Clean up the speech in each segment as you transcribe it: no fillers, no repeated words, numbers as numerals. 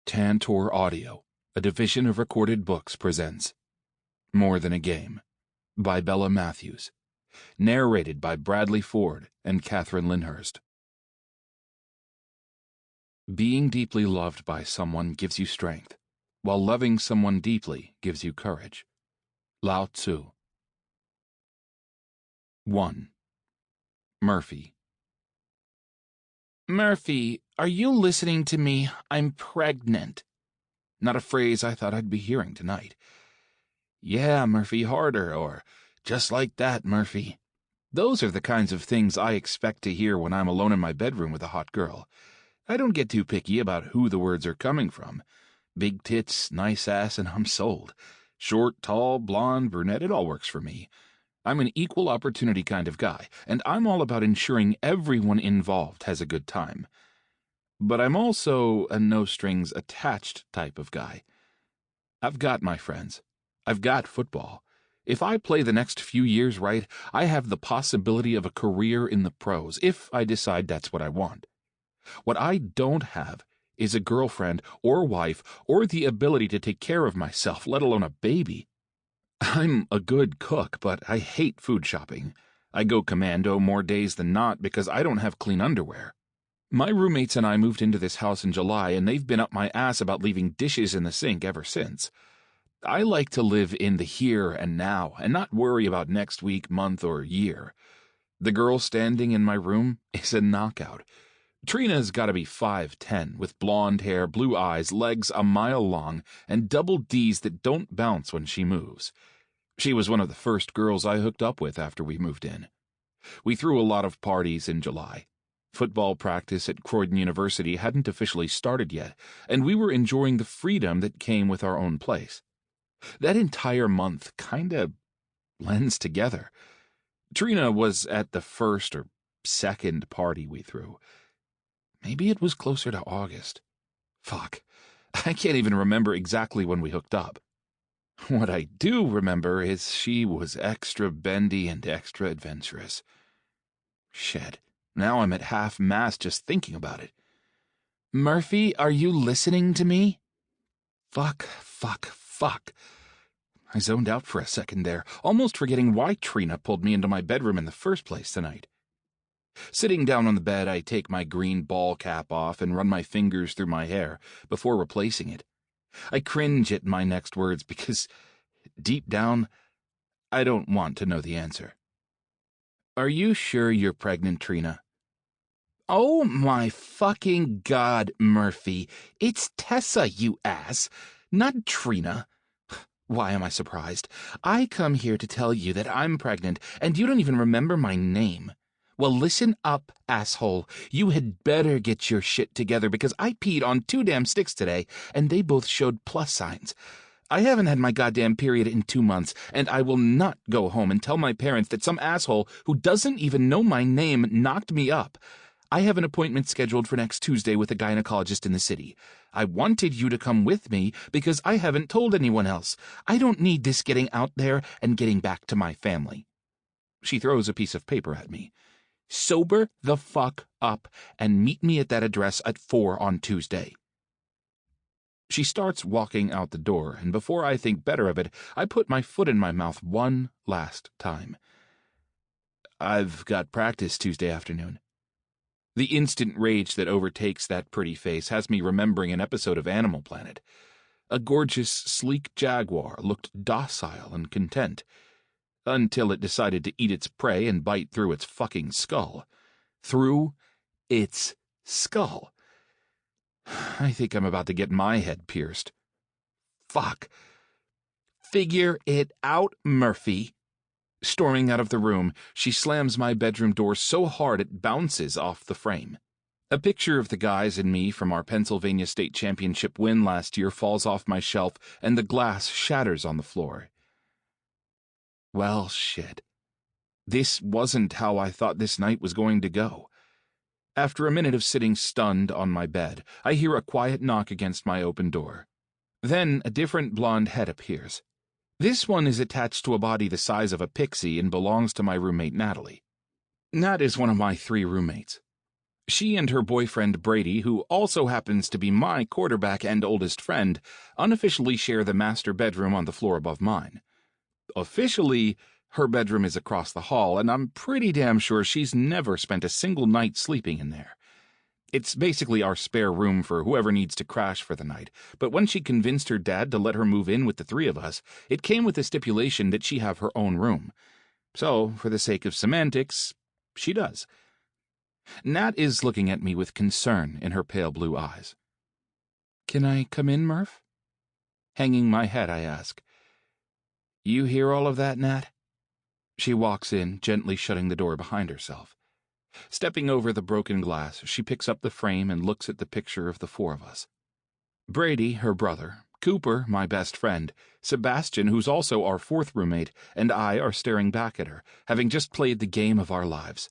Tantor Audio, a division of Recorded Books, presents More Than a Game by Bella Matthews, narrated by Bradley Ford and Kathryn Lynhurst. Being deeply loved by someone gives you strength, while loving someone deeply gives you courage. Lao Tzu. 1. Murphy. Murphy, are you listening to me? I'm pregnant. Not a phrase I thought I'd be hearing tonight. Yeah, Murphy, harder, or just like that, Murphy. Those are the kinds of things I expect to hear when I'm alone in my bedroom with a hot girl. I don't get too picky about who the words are coming from. Big tits, nice ass, and I'm sold. Short, tall, blonde, brunette, it all works for me. I'm an equal opportunity kind of guy, and I'm all about ensuring everyone involved has a good time. But I'm also a no-strings-attached type of guy. I've got my friends. I've got football. If I play the next few years right, I have the possibility of a career in the pros, if I decide that's what I want. What I don't have is a girlfriend or wife or the ability to take care of myself, let alone a baby. I'm a good cook, but I hate food shopping. I go commando more days than not because I don't have clean underwear. My roommates and I moved into this house in July, and they've been up my ass about leaving dishes in the sink ever since. I like to live in the here and now and not worry about next week, month, or year. The girl standing in my room is a knockout. Trina's got to be 5'10", with blonde hair, blue eyes, legs a mile long, and double Ds that don't bounce when she moves. She was one of the first girls I hooked up with after we moved in. We threw a lot of parties in July. Football practice at Croydon University hadn't officially started yet, and we were enjoying the freedom that came with our own place. That entire month kinda blends together. Trina was at the first or second party we threw. Maybe it was closer to August. Fuck, I can't even remember exactly when we hooked up. What I do remember is she was extra bendy and extra adventurous. Shit, now I'm at half-mast just thinking about it. Murphy, are you listening to me? Fuck. I zoned out for a second there, almost forgetting why Trina pulled me into my bedroom in the first place tonight. Sitting down on the bed, I take my green ball cap off and run my fingers through my hair before replacing it. I cringe at my next words because, deep down, I don't want to know the answer. Are you sure you're pregnant, Trina? Oh my fucking God, Murphy. It's Tessa, you ass, not Trina. Why am I surprised? I come here to tell you that I'm pregnant, and you don't even remember my name. Well, listen up, asshole. You had better get your shit together because I peed on 2 damn sticks today, and they both showed plus signs. I haven't had my goddamn period in 2 months, and I will not go home and tell my parents that some asshole who doesn't even know my name knocked me up. I have an appointment scheduled for next Tuesday with a gynecologist in the city. I wanted you to come with me because I haven't told anyone else. I don't need this getting out there and getting back to my family. She throws a piece of paper at me. Sober the fuck up and meet me at that address at 4 on Tuesday. She starts walking out the door, and before I think better of it, I put my foot in my mouth one last time. I've got practice Tuesday afternoon. The instant rage that overtakes that pretty face has me remembering an episode of Animal Planet. A gorgeous, sleek jaguar looked docile and content, until it decided to eat its prey and bite through its fucking skull. Through its skull. I think I'm about to get my head pierced. Fuck. Figure it out, Murphy. Storming out of the room, she slams my bedroom door so hard it bounces off the frame. A picture of the guys and me from our Pennsylvania State Championship win last year falls off my shelf, and the glass shatters on the floor. Well, shit. This wasn't how I thought this night was going to go. After a minute of sitting stunned on my bed, I hear a quiet knock against my open door. Then a different blonde head appears. This one is attached to a body the size of a pixie and belongs to my roommate Natalie. Nat is one of my 3 roommates. She and her boyfriend Brady, who also happens to be my quarterback and oldest friend, unofficially share the master bedroom on the floor above mine. Officially, her bedroom is across the hall, and I'm pretty damn sure she's never spent a single night sleeping in there. It's basically our spare room for whoever needs to crash for the night, but when she convinced her dad to let her move in with the three of us, it came with the stipulation that she have her own room. So, for the sake of semantics, she does. Nat is looking at me with concern in her pale blue eyes. "Can I come in, Murph?" Hanging my head, I ask. "You hear all of that, Nat?" She walks in, gently shutting the door behind herself. Stepping over the broken glass, she picks up the frame and looks at the picture of the four of us. Brady, her brother, Cooper, my best friend, Sebastian, who's also our fourth roommate, and I are staring back at her, having just played the game of our lives.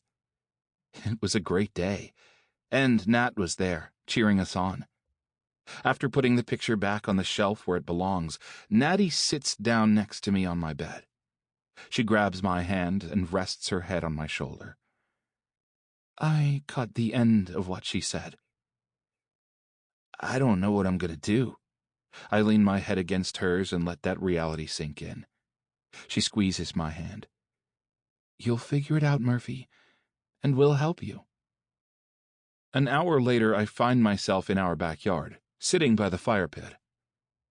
It was a great day, and Nat was there, cheering us on. After putting the picture back on the shelf where it belongs, Natty sits down next to me on my bed. She grabs my hand and rests her head on my shoulder. I caught the end of what she said. I don't know what I'm going to do. I lean my head against hers and let that reality sink in. She squeezes my hand. You'll figure it out, Murphy, and we'll help you. An hour later, I find myself in our backyard, sitting by the fire pit.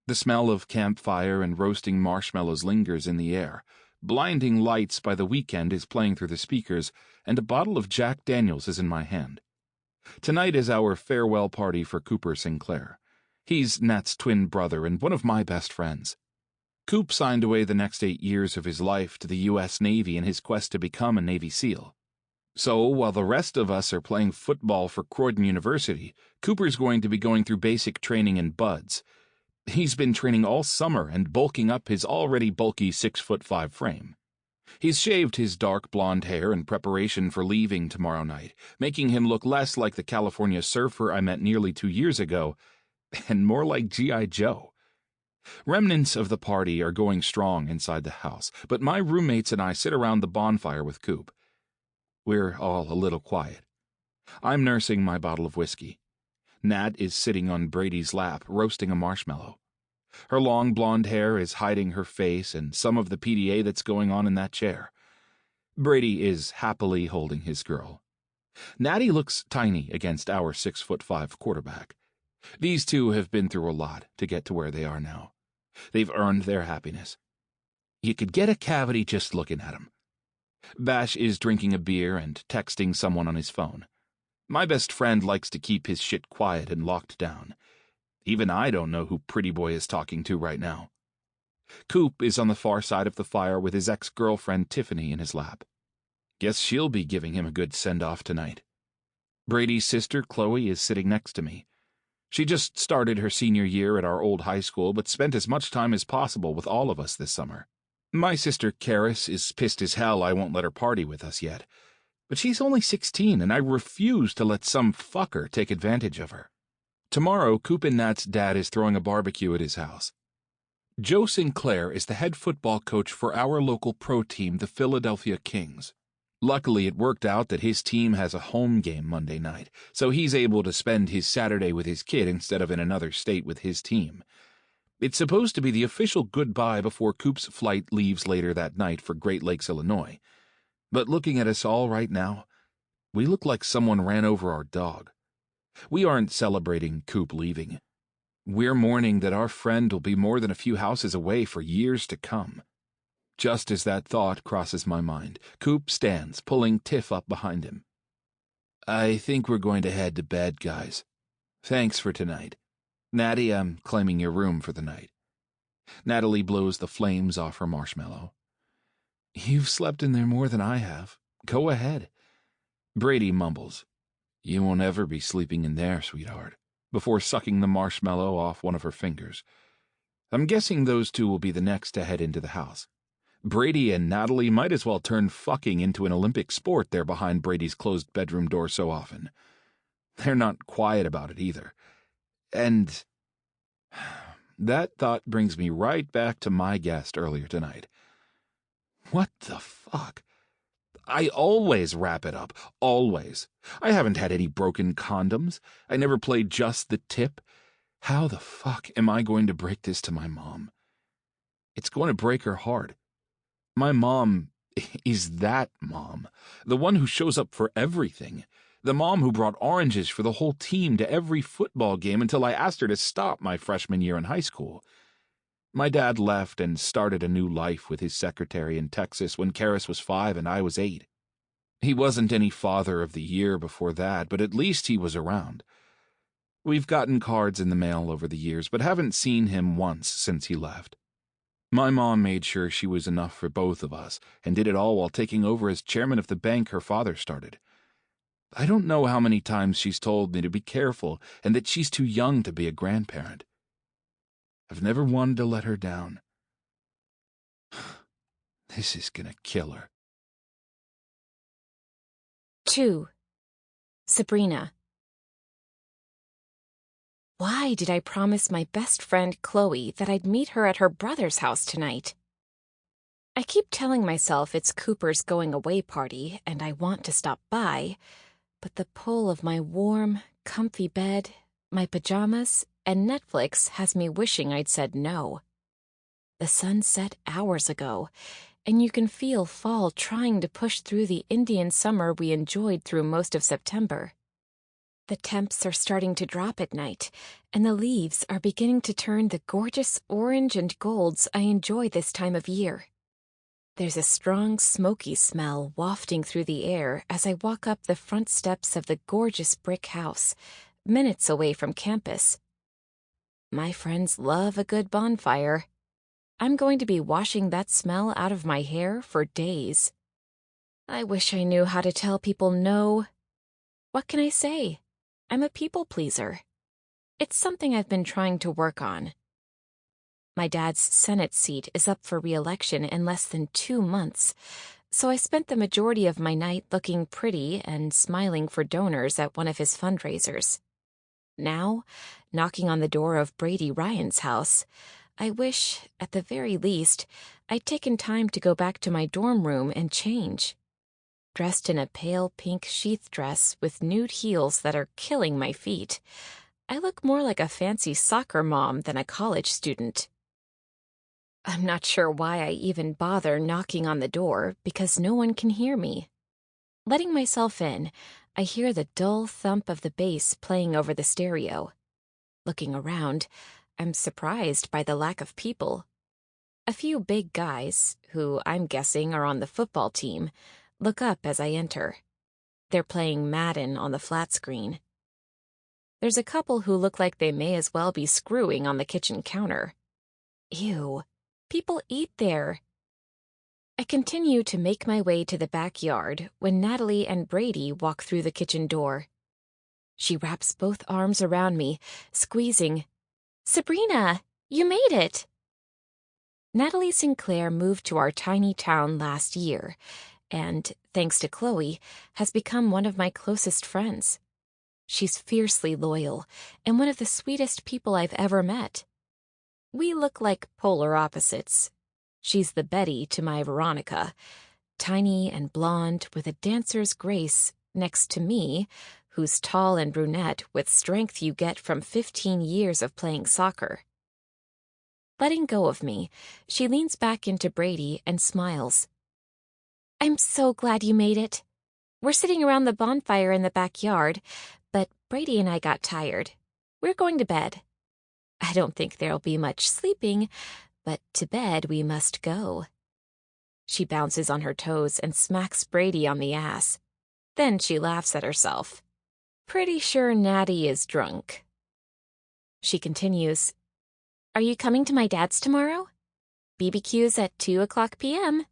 The smell of campfire and roasting marshmallows lingers in the air. Blinding Lights by The Weeknd is playing through the speakers, and a bottle of Jack Daniels is in my hand. Tonight is our farewell party for Cooper Sinclair. He's Nat's twin brother and one of my best friends. Coop signed away the next 8 years of his life to the U.S. Navy in his quest to become a Navy SEAL. So, while the rest of us are playing football for Croydon University, Cooper's going to be going through basic training in BUDS. He's been training all summer and bulking up his already bulky 6'5" frame. He's shaved his dark blonde hair in preparation for leaving tomorrow night, making him look less like the California surfer I met nearly 2 years ago, and more like G.I. Joe. Remnants of the party are going strong inside the house, but my roommates and I sit around the bonfire with Coop. We're all a little quiet. I'm nursing my bottle of whiskey. Nat is sitting on Brady's lap, roasting a marshmallow. Her long blonde hair is hiding her face and some of the PDA that's going on in that chair. Brady is happily holding his girl. Natty looks tiny against our 6'5" quarterback. These two have been through a lot to get to where they are now. They've earned their happiness. You could get a cavity just looking at them. Bash is drinking a beer and texting someone on his phone. My best friend likes to keep his shit quiet and locked down. Even I don't know who Pretty Boy is talking to right now. Coop is on the far side of the fire with his ex-girlfriend Tiffany in his lap. Guess she'll be giving him a good send-off tonight. Brady's sister Chloe is sitting next to me. She just started her senior year at our old high school, but spent as much time as possible with all of us this summer. My sister Karis is pissed as hell I won't let her party with us yet. But she's only 16, and I refuse to let some fucker take advantage of her. Tomorrow, Coop and Nat's dad is throwing a barbecue at his house. Joe Sinclair is the head football coach for our local pro team, the Philadelphia Kings. Luckily, it worked out that his team has a home game Monday night, so he's able to spend his Saturday with his kid instead of in another state with his team. It's supposed to be the official goodbye before Coop's flight leaves later that night for Great Lakes, Illinois. But looking at us all right now, we look like someone ran over our dog. We aren't celebrating Coop leaving. We're mourning that our friend will be more than a few houses away for years to come. Just as that thought crosses my mind, Coop stands, pulling Tiff up behind him. I think we're going to head to bed, guys. Thanks for tonight. Natty, I'm claiming your room for the night. Natalie blows the flames off her marshmallow. You've slept in there more than I have. Go ahead. Brady mumbles. You won't ever be sleeping in there, sweetheart, before sucking the marshmallow off one of her fingers. I'm guessing those two will be the next to head into the house. Brady and Natalie might as well turn fucking into an Olympic sport there behind Brady's closed bedroom door so often. They're not quiet about it either. And that thought brings me right back to my guest earlier tonight. What the fuck? I always wrap it up. Always. I haven't had any broken condoms. I never played just the tip. How the fuck am I going to break this to my mom? It's going to break her heart. My mom is that mom. The one who shows up for everything. The mom who brought oranges for the whole team to every football game until I asked her to stop my freshman year in high school. My dad left and started a new life with his secretary in Texas when Karis was 5 and I was 8. He wasn't any father of the year before that, but at least he was around. We've gotten cards in the mail over the years, but haven't seen him once since he left. My mom made sure she was enough for both of us, and did it all while taking over as chairman of the bank her father started. I don't know how many times she's told me to be careful and that she's too young to be a grandparent. I've never wanted to let her down. This is gonna kill her. 2. Sabrina. Why did I promise my best friend Chloe that I'd meet her at her brother's house tonight? I keep telling myself it's Cooper's going away party and I want to stop by, but the pull of my warm, comfy bed, my pajamas, and Netflix has me wishing I'd said no. The sun set hours ago, and you can feel fall trying to push through the Indian summer we enjoyed through most of September. The temps are starting to drop at night, and the leaves are beginning to turn the gorgeous orange and golds I enjoy this time of year. There's a strong, smoky smell wafting through the air as I walk up the front steps of the gorgeous brick house, minutes away from campus. My friends love a good bonfire. I'm going to be washing that smell out of my hair for days. I wish I knew how to tell people no. What can I say? I'm a people pleaser. It's something I've been trying to work on. My dad's Senate seat is up for re-election in less than 2 months, so I spent the majority of my night looking pretty and smiling for donors at one of his fundraisers. Now, knocking on the door of Brady Ryan's house, I wish, at the very least, I'd taken time to go back to my dorm room and change. Dressed in a pale pink sheath dress with nude heels that are killing my feet, I look more like a fancy soccer mom than a college student. I'm not sure why I even bother knocking on the door because no one can hear me. Letting myself in, I hear the dull thump of the bass playing over the stereo. Looking around, I'm surprised by the lack of people. A few big guys, who I'm guessing are on the football team, look up as I enter. They're playing Madden on the flat screen. There's a couple who look like they may as well be screwing on the kitchen counter. Ew, people eat there. I continue to make my way to the backyard when Natalie and Brady walk through the kitchen door. She wraps both arms around me, squeezing. "Sabrina, you made it!" Natalie Sinclair moved to our tiny town last year and, thanks to Chloe, has become one of my closest friends. She's fiercely loyal and one of the sweetest people I've ever met. We look like polar opposites. She's the Betty to my Veronica, tiny and blonde with a dancer's grace, next to me, who's tall and brunette with strength you get from 15 years of playing soccer. Letting go of me, she leans back into Brady and smiles. "I'm so glad you made it. We're sitting around the bonfire in the backyard, but Brady and I got tired. We're going to bed. I don't think there'll be much sleeping, but to bed we must go." She bounces on her toes and smacks Brady on the ass. Then she laughs at herself. Pretty sure Natty is drunk. She continues, "Are you coming to my dad's tomorrow? BBQ's at 2:00 p.m.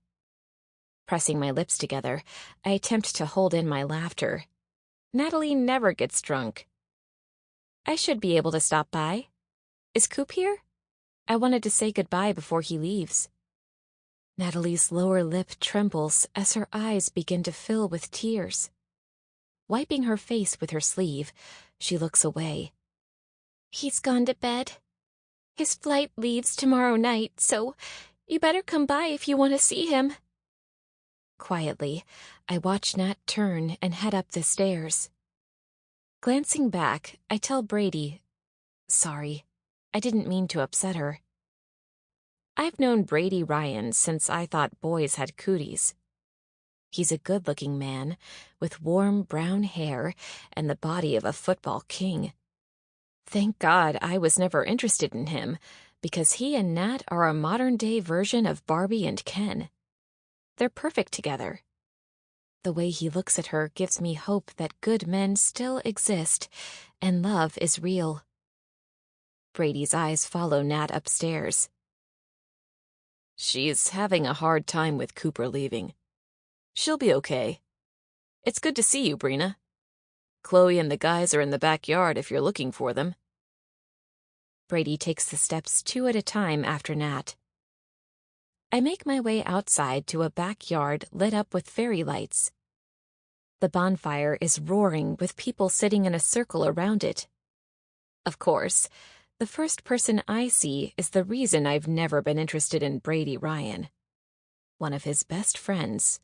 Pressing my lips together, I attempt to hold in my laughter. Natalie never gets drunk. I should be able to stop by. Is Coop here? I wanted to say goodbye before he leaves. Natalie's lower lip trembles as her eyes begin to fill with tears. Wiping her face with her sleeve, she looks away. "He's gone to bed. His flight leaves tomorrow night, so you better come by if you want to see him." Quietly, I watch Nat turn and head up the stairs. Glancing back, I tell Brady, "Sorry, I didn't mean to upset her." I've known Brady Ryan since I thought boys had cooties. He's a good-looking man with warm brown hair and the body of a football king. Thank God I was never interested in him, because he and Nat are a modern-day version of Barbie and Ken. They're perfect together. The way he looks at her gives me hope that good men still exist and love is real. Brady's eyes follow Nat upstairs. "She's having a hard time with Cooper leaving. She'll be okay. It's good to see you, Brina. Chloe and the guys are in the backyard if you're looking for them." Brady takes the steps 2 at a time after Nat. I make my way outside to a backyard lit up with fairy lights. The bonfire is roaring with people sitting in a circle around it. Of course, the first person I see is the reason I've never been interested in Brady Ryan. One of his best friends,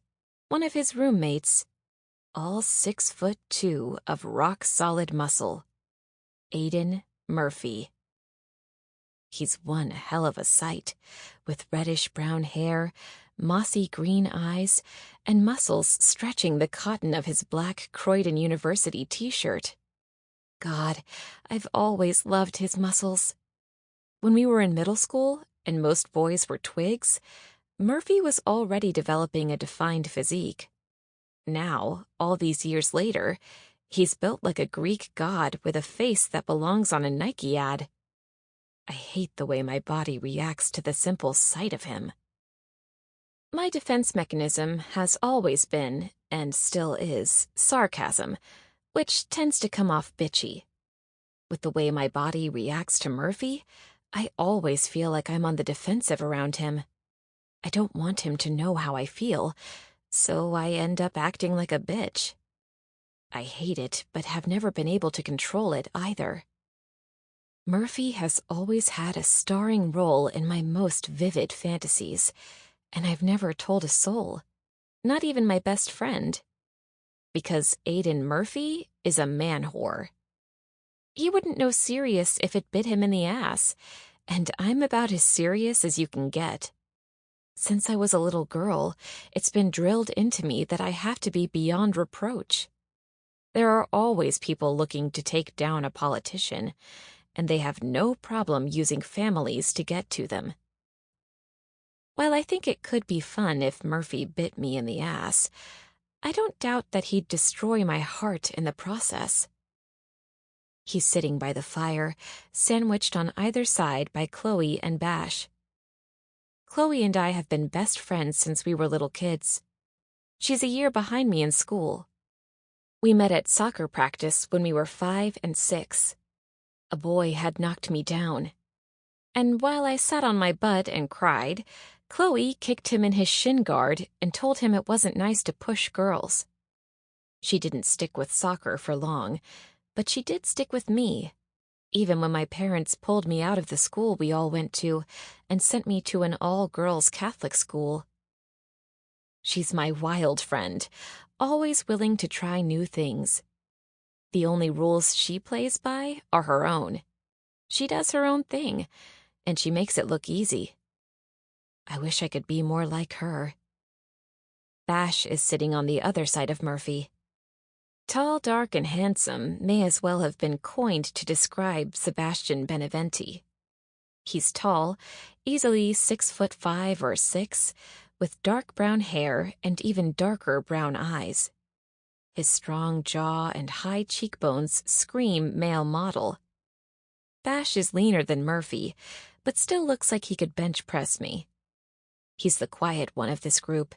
one of his roommates, all 6'2" of rock-solid muscle. Aiden Murphy. He's one hell of a sight, with reddish-brown hair, mossy green eyes, and muscles stretching the cotton of his black Croydon University t-shirt. God, I've always loved his muscles. When we were in middle school, and most boys were twigs, Murphy was already developing a defined physique. Now, all these years later, he's built like a Greek god with a face that belongs on a Nike ad. I hate the way my body reacts to the simple sight of him. My defense mechanism has always been, and still is, sarcasm, which tends to come off bitchy. With the way my body reacts to Murphy, I always feel like I'm on the defensive around him. I don't want him to know how I feel, so I end up acting like a bitch. I hate it, but have never been able to control it either. Murphy has always had a starring role in my most vivid fantasies, and I've never told a soul, not even my best friend. Because Aiden Murphy is a man-whore. He wouldn't know serious if it bit him in the ass, and I'm about as serious as you can get. Since I was a little girl, it's been drilled into me that I have to be beyond reproach. There are always people looking to take down a politician, and they have no problem using families to get to them. While I think it could be fun if Murphy bit me in the ass, I don't doubt that he'd destroy my heart in the process. He's sitting by the fire, sandwiched on either side by Chloe and Bash. Chloe and I have been best friends since we were little kids. She's a year behind me in school. We met at soccer practice when we were 5 and 6. A boy had knocked me down. And while I sat on my butt and cried, Chloe kicked him in his shin guard and told him it wasn't nice to push girls. She didn't stick with soccer for long, but she did stick with me, even when my parents pulled me out of the school we all went to and sent me to an all-girls Catholic school. She's my wild friend, always willing to try new things. The only rules she plays by are her own. She does her own thing, and she makes it look easy. I wish I could be more like her. Bash is sitting on the other side of Murphy. Tall, dark, and handsome may as well have been coined to describe Sebastian Beneventi. He's tall, easily 6'5" or 6", with dark brown hair and even darker brown eyes. His strong jaw and high cheekbones scream male model. Bash is leaner than Murphy, but still looks like he could bench press me. He's the quiet one of this group,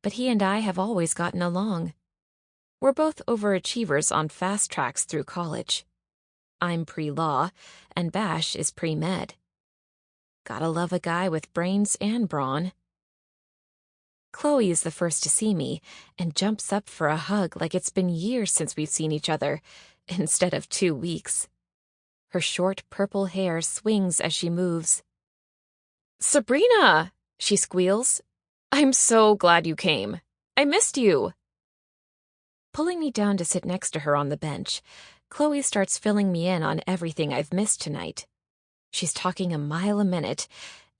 but he and I have always gotten along. We're both overachievers on fast tracks through college. I'm pre-law, and Bash is pre-med. Gotta love a guy with brains and brawn. Chloe is the first to see me and jumps up for a hug like it's been years since we've seen each other, instead of 2 weeks. Her short purple hair swings as she moves. "Sabrina!" she squeals. "I'm so glad you came. I missed you. Pulling me down to sit next to her on the bench, Chloe starts filling me in on everything I've missed tonight. She's talking a mile a minute,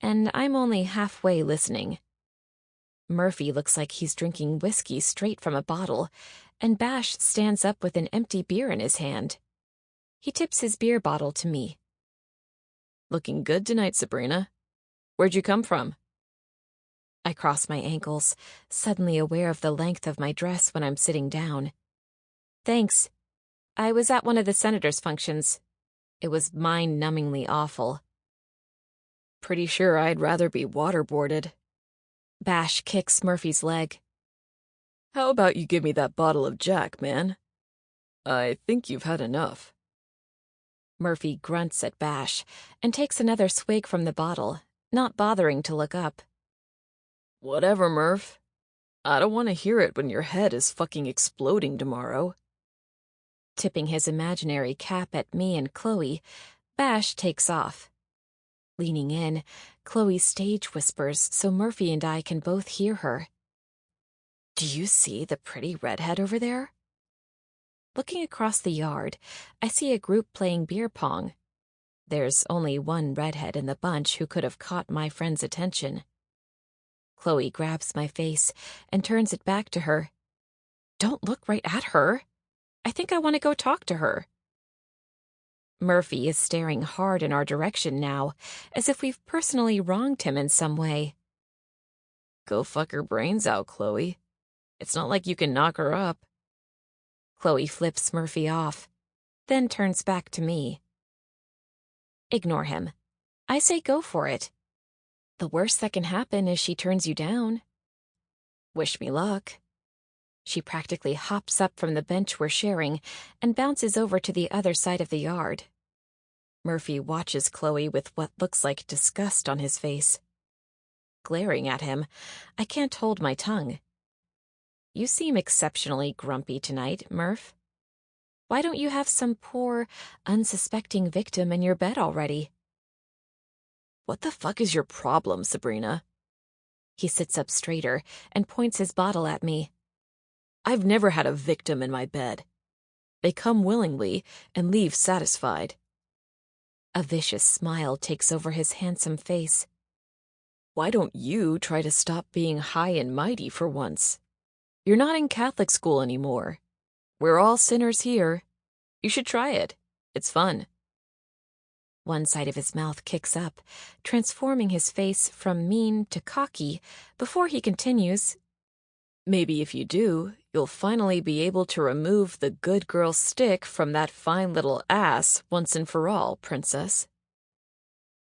and I'm only halfway listening. Murphy looks like he's drinking whiskey straight from a bottle, and Bash stands up with an empty beer in his hand. He tips his beer bottle to me. Looking good tonight, Sabrina. Where'd you come from? I cross my ankles, suddenly aware of the length of my dress when I'm sitting down. Thanks. I was at one of the senator's functions. It was mind-numbingly awful. Pretty sure I'd rather be waterboarded. Bash kicks Murphy's leg. How about you give me that bottle of Jack, man? I think you've had enough. Murphy grunts at Bash and takes another swig from the bottle, not bothering to look up. Whatever, Murph. I don't want to hear it when your head is fucking exploding tomorrow. Tipping his imaginary cap at me and Chloe, Bash takes off. Leaning in, Chloe stage whispers so Murphy and I can both hear her. Do you see the pretty redhead over there? Looking across the yard, I see a group playing beer pong. There's only one redhead in the bunch who could have caught my friend's attention. Chloe grabs my face and turns it back to her. Don't look right at her. I think I want to go talk to her. Murphy is staring hard in our direction now, as if we've personally wronged him in some way. Go fuck her brains out, Chloe. It's not like you can knock her up. Chloe flips Murphy off, then turns back to me. Ignore him. I say go for it. The worst that can happen is she turns you down. Wish me luck. She practically hops up from the bench we're sharing and bounces over to the other side of the yard. Murphy watches Chloe with what looks like disgust on his face. Glaring at him, I can't hold my tongue. You seem exceptionally grumpy tonight, Murph. Why don't you have some poor, unsuspecting victim in your bed already? What the fuck is your problem, Sabrina? He sits up straighter and points his bottle at me. I've never had a victim in my bed. They come willingly and leave satisfied. A vicious smile takes over his handsome face. Why don't you try to stop being high and mighty for once? You're not in Catholic school anymore. We're all sinners here. You should try it. It's fun. One side of his mouth kicks up, transforming his face from mean to cocky before he continues. Maybe if you do, you'll finally be able to remove the good girl stick from that fine little ass once and for all, princess.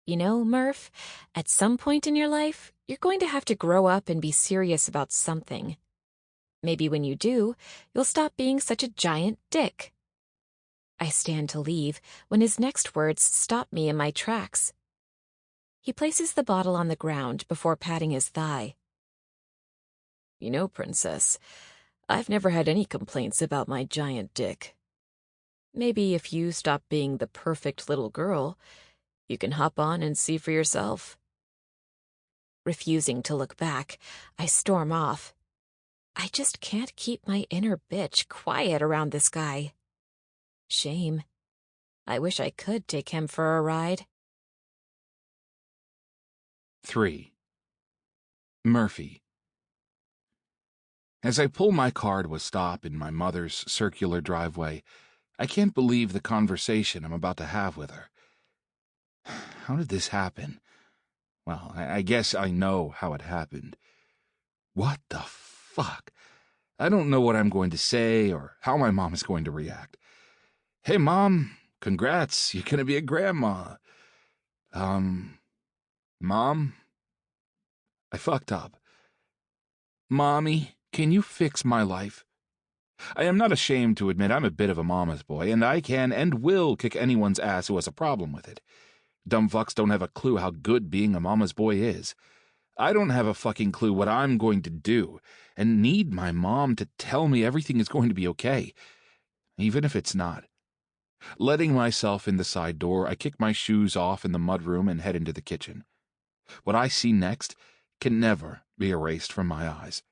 You know, Murph, at some point in your life, you're going to have to grow up and be serious about something. Maybe when you do, you'll stop being such a giant dick. I stand to leave when his next words stop me in my tracks. He places the bottle on the ground before patting his thigh. You know, princess, I've never had any complaints about my giant dick. Maybe if you stop being the perfect little girl, you can hop on and see for yourself. Refusing to look back, I storm off. I just can't keep my inner bitch quiet around this guy. Shame. I wish I could take him for a ride. 3. Murphy. As I pull my car to a stop in my mother's circular driveway, I can't believe the conversation I'm about to have with her. How did this happen? Well, I guess I know how it happened. What the fuck? I don't know what I'm going to say or how my mom is going to react. Hey, Mom, congrats, you're going to be a grandma. Mom? I fucked up. Mommy, can you fix my life? I am not ashamed to admit I'm a bit of a mama's boy, and I can and will kick anyone's ass who has a problem with it. Dumb fucks don't have a clue how good being a mama's boy is. I don't have a fucking clue what I'm going to do, and need my mom to tell me everything is going to be okay, even if it's not. Letting myself in the side door, I kick my shoes off in the mudroom and head into the kitchen. What I see next can never be erased from my eyes.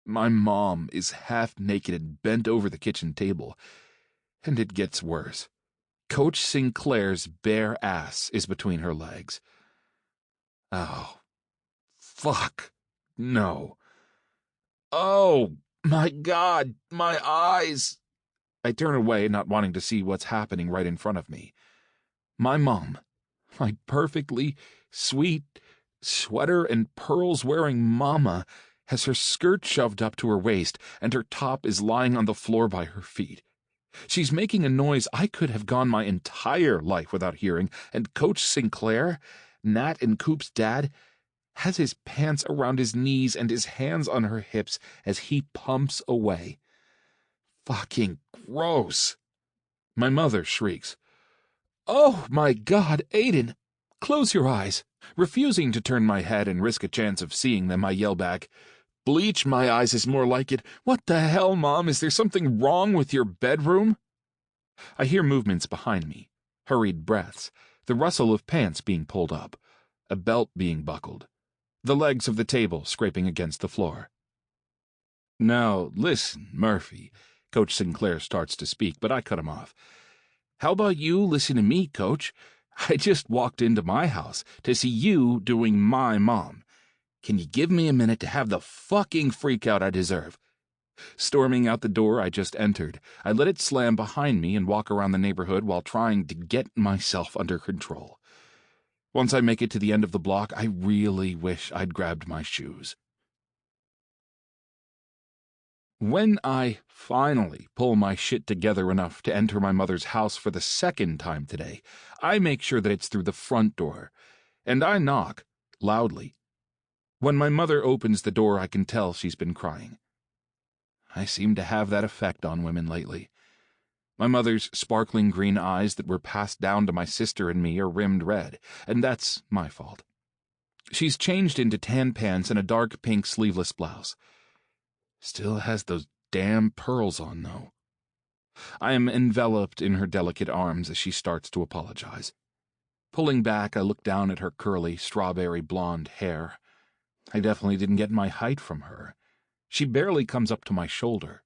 My mom is half naked and bent over the kitchen table. And it gets worse. Coach Sinclair's bare ass is between her legs. Oh, fuck. No. Oh, my God, my eyes. I turn away, not wanting to see what's happening right in front of me. My mom, my perfectly sweet, sweater and pearls-wearing mama, has her skirt shoved up to her waist, and her top is lying on the floor by her feet. She's making a noise I could have gone my entire life without hearing, and Coach Sinclair, Nat and Coop's dad, has his pants around his knees and his hands on her hips as he pumps away. Fucking gross. My mother shrieks, "Oh, my God, Aiden! Close your eyes." Refusing to turn my head and risk a chance of seeing them, I yell back, "Bleach my eyes is more like it. What the hell, Mom? Is there something wrong with your bedroom?" I hear movements behind me, hurried breaths, the rustle of pants being pulled up, a belt being buckled, the legs of the table scraping against the floor. "Now, listen, Murphy," Coach Sinclair starts to speak, but I cut him off. "How about you listen to me, Coach? I just walked into my house to see you doing my mom. Can you give me a minute to have the fucking freakout I deserve?" Storming out the door I just entered, I let it slam behind me and walk around the neighborhood while trying to get myself under control. Once I make it to the end of the block, I really wish I'd grabbed my shoes. When I finally pull my shit together enough to enter my mother's house for the second time today, I make sure that it's through the front door, and I knock, loudly. When my mother opens the door, I can tell she's been crying. I seem to have that effect on women lately. My mother's sparkling green eyes that were passed down to my sister and me are rimmed red, and that's my fault. She's changed into tan pants and a dark pink sleeveless blouse. Still has those damn pearls on, though. I am enveloped in her delicate arms as she starts to apologize. Pulling back, I look down at her curly, strawberry blonde hair. I definitely didn't get my height from her. She barely comes up to my shoulder.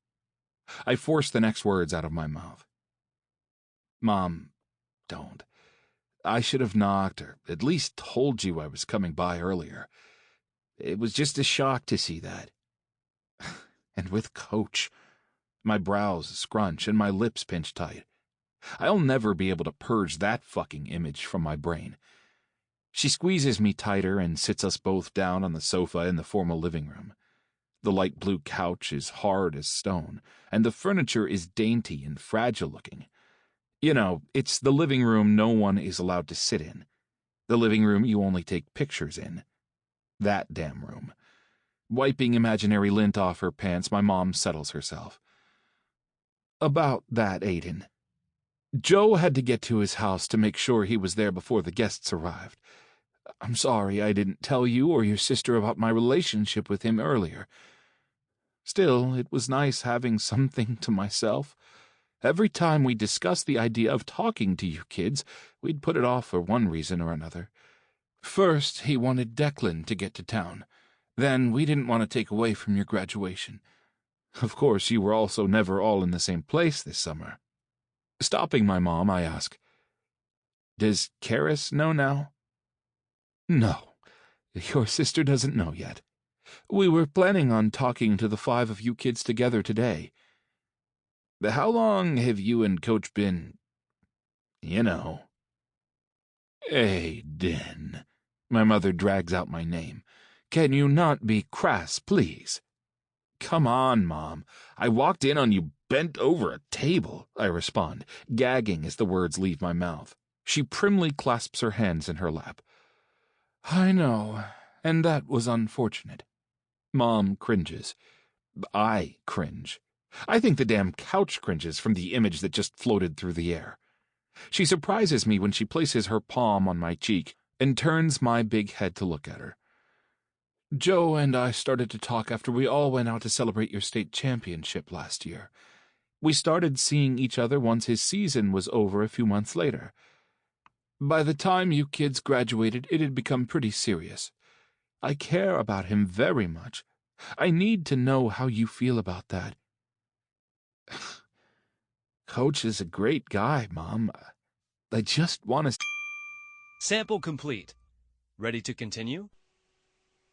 I force the next words out of my mouth. "Mom, don't. I should have knocked or at least told you I was coming by earlier. It was just a shock to see that. And with Coach. My brows scrunch and my lips pinch tight. I'll never be able to purge that fucking image from my brain." She squeezes me tighter and sits us both down on the sofa in the formal living room. The light blue couch is hard as stone, and the furniture is dainty and fragile-looking. You know, it's the living room no one is allowed to sit in. The living room you only take pictures in. That damn room. Wiping imaginary lint off her pants, my mom settles herself. "About that, Aiden. Joe had to get to his house to make sure he was there before the guests arrived. I'm sorry I didn't tell you or your sister about my relationship with him earlier. Still, it was nice having something to myself. Every time we discussed the idea of talking to you kids, we'd put it off for one reason or another. First, he wanted Declan to get to town. Then we didn't want to take away from your graduation. Of course, you were also never all in the same place this summer." Stopping my mom, I ask, "Does Karis know now?" "No, your sister doesn't know yet. We were planning on talking to the 5 of you kids together today. How long have you and Coach been, you know?" "Aiden." My mother drags out my name. "Can you not be crass, please?" "Come on, Mom. I walked in on you bent over a table," I respond, gagging as the words leave my mouth. She primly clasps her hands in her lap. "I know, and that was unfortunate." Mom cringes. I cringe. I think the damn couch cringes from the image that just floated through the air. She surprises me when she places her palm on my cheek and turns my big head to look at her. "Joe and I started to talk after we all went out to celebrate your state championship last year. We started seeing each other once his season was over a few months later. By the time you kids graduated, it had become pretty serious. I care about him very much, I need to know how you feel about that. Coach is a great guy, Mom. I just want to... Sample complete. Ready to continue?